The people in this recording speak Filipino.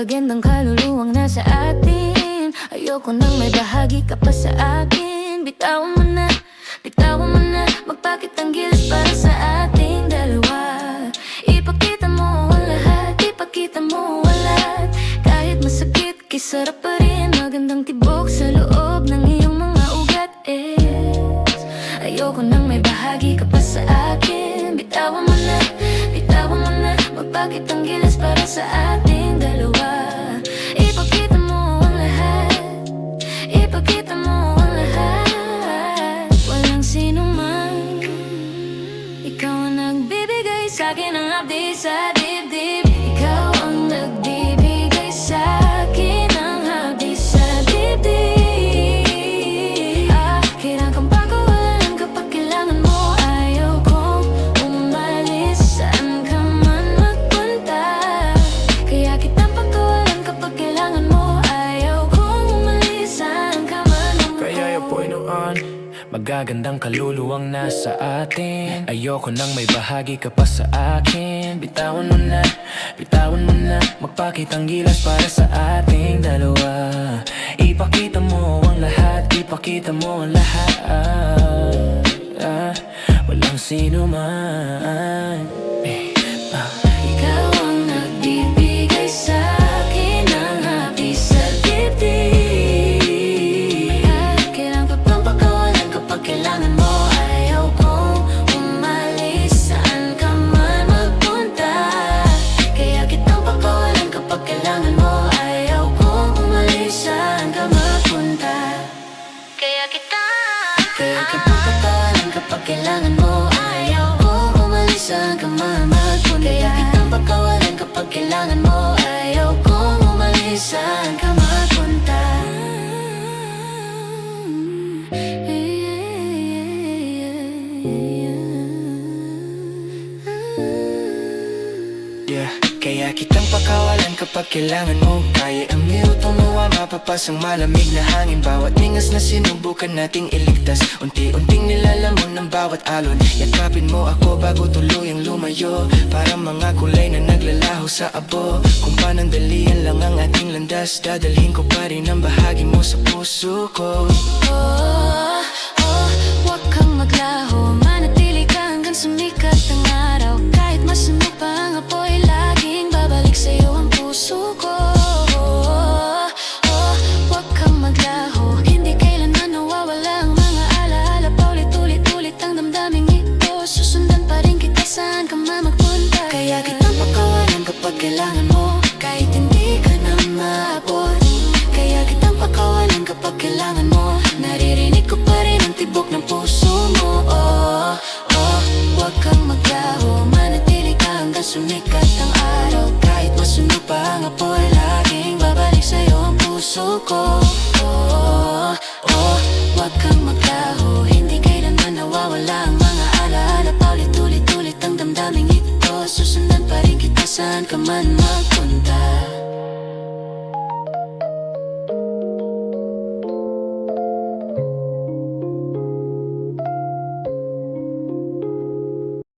magandang kaluluwang nasa atin. Ayoko nang may bahagi ka pa sa akin. Bitawan mo na magpakitang gilas para sa ating dalawa. Ipakita mo ang lahat, ipakita mo ang lahat. Kahit masakit, kisarap pa rin. Magandang tibok sa loob ng iyong mga ugat. Ayoko nang may bahagi ka pa sa akin. Bitawan mo na magpakitang gilas para sa ating dalawa. Ipakita mo ang lahat, ipakita mo ang lahat. Walang sino man, ikaw ang nagbibigay sa'kin ng hapdi sa dibdib. Ikaw ang nagbibigay sa'kin ng hapdi sa dibdib. Kailangan kang pagkawalan kapag kailangan mo. Ayaw kong umalis, saan ka man magpunta. Kaya kitang pagkawalan kapag kailangan mo. Ayaw kong umalis, saan ka man magpunta. Kaya apoy noon, magagandang kaluluwang nasa atin. Ayoko nang may bahagi ka pa sa akin. Bitawan mo na magpakitang gilas para sa ating dalawa. Ipakita mo ang lahat, ipakita mo ang lahat. Walang sino man. Ikaw ang nagbibigay sa'kin ng hapdi sa dibdib. Kailangan ka pang pagkawalan kapag kailangan mo. Ayaw kong umalis, saan ka man magpunta. Kaya kitang pagkawalan kapag kailangan mo. Ayaw kong umalis, saan ka magpunta. Kaya kitang pagkawalan kapag kailangan mo. Ayaw kong umalis, saan ka man magpunta. Kaya kitang pagkawalan kapag kailangan mo. Ayaw kong umalis, saan ka magpunta. Yeah, kaya kitang pakawalan kapag kailangan mo. Kaya ang minutong luwa, mapapasang malamig na hangin. Bawat ningas na sinubukan nating iligtas, unti-unting nilalamon ng bawat alon. Yakapin mo ako bago tuluyang lumayo. Para mga kulay na naglalaho sa abo. Kung panandalian lang ang ating landas, dadalhin ko pa rin ang bahagi mo sa puso ko. Huwag kang maglaho, manatili ka hanggang sumikat ang araw. Kahit masunog pa ang apoy, laging babalik sa'yo ang puso ko. Huwag kang maglaho, hindi kailanman nawawala ang mga alaala. Paulit-ulit ang damdaming ito, susundan pa rin kita saan ka man magpunta. Kaya kitang pagkawalan kapag kailangan mo.